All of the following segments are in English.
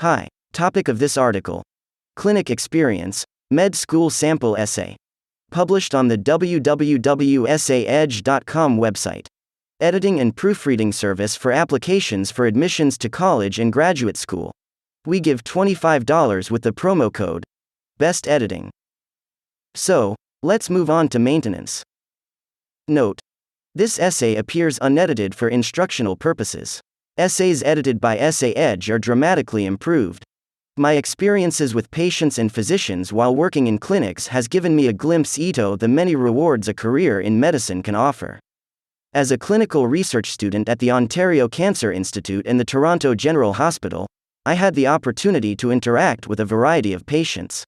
Hi. Topic of this article: Clinic Experience, Med School Sample Essay. Published on the www.essaedge.com website. Editing and proofreading service for applications for admissions to college and graduate school. We give $25 with the promo code Best Editing. So, let's move on to maintenance. Note: this essay appears unedited for instructional purposes. Essays edited by EssayEdge are dramatically improved. My experiences with patients and physicians while working in clinics has given me a glimpse into the many rewards a career in medicine can offer. As a clinical research student at the Ontario Cancer Institute and the Toronto General Hospital, I had the opportunity to interact with a variety of patients.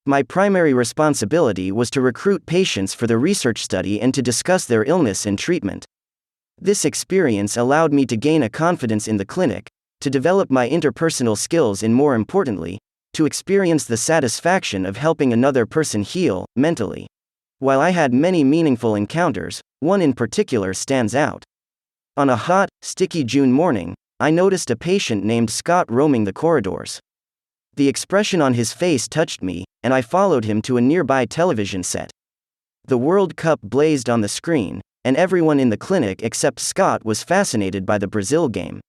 My primary responsibility was to recruit patients for the research study and to discuss their illness and treatment. This experience allowed me to gain a confidence in the clinic, to develop my interpersonal skills, and more importantly, to experience the satisfaction of helping another person heal mentally. While I had many meaningful encounters, one in particular stands out. On a hot, sticky June morning, I noticed a patient named Scott roaming the corridors. The expression on his face touched me, and I followed him to a nearby television set. The World Cup blazed on the screen, and everyone in the clinic except Scott was fascinated by the Brazil game.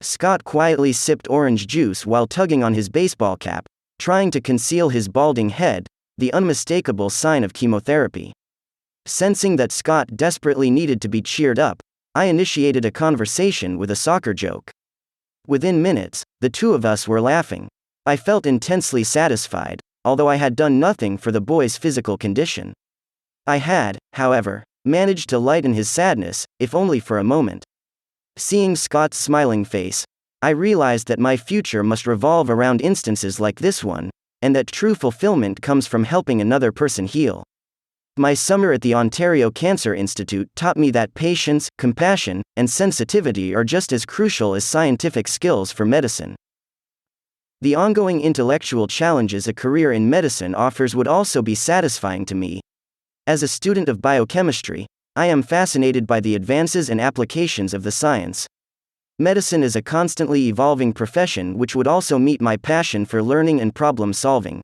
Scott quietly sipped orange juice while tugging on his baseball cap, trying to conceal his balding head, the unmistakable sign of chemotherapy. Sensing that Scott desperately needed to be cheered up, I initiated a conversation with a soccer joke. Within minutes, the two of us were laughing. I felt intensely satisfied, although I had done nothing for the boy's physical condition. I had, however, managed to lighten his sadness, if only for a moment. Seeing Scott's smiling face, I realized that my future must revolve around instances like this one, and that true fulfillment comes from helping another person heal. My summer at the Ontario Cancer Institute taught me that patience, compassion, and sensitivity are just as crucial as scientific skills for medicine. The ongoing intellectual challenges a career in medicine offers would also be satisfying to me. As a student of biochemistry, I am fascinated by the advances and applications of the science. Medicine is a constantly evolving profession which would also meet my passion for learning and problem solving.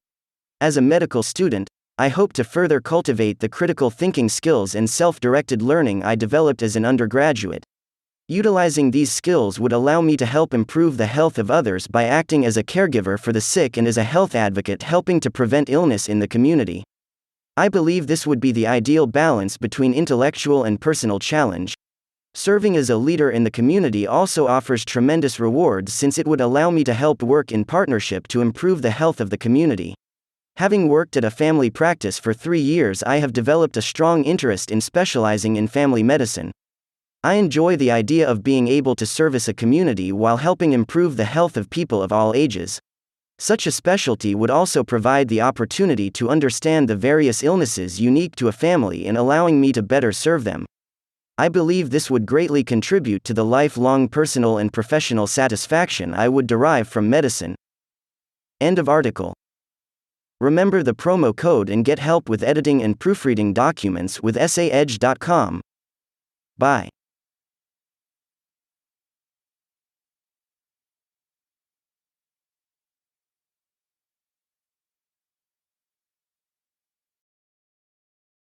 As a medical student, I hope to further cultivate the critical thinking skills and self-directed learning I developed as an undergraduate. Utilizing these skills would allow me to help improve the health of others by acting as a caregiver for the sick and as a health advocate helping to prevent illness in the community. I believe this would be the ideal balance between intellectual and personal challenge. Serving as a leader in the community also offers tremendous rewards since it would allow me to help work in partnership to improve the health of the community. Having worked at a family practice for 3 years, I have developed a strong interest in specializing in family medicine. I enjoy the idea of being able to service a community while helping improve the health of people of all ages. Such a specialty would also provide the opportunity to understand the various illnesses unique to a family and allowing me to better serve them. I believe this would greatly contribute to the lifelong personal and professional satisfaction I would derive from medicine. End of article. Remember the promo code and get help with editing and proofreading documents with EssayEdge.com. Bye.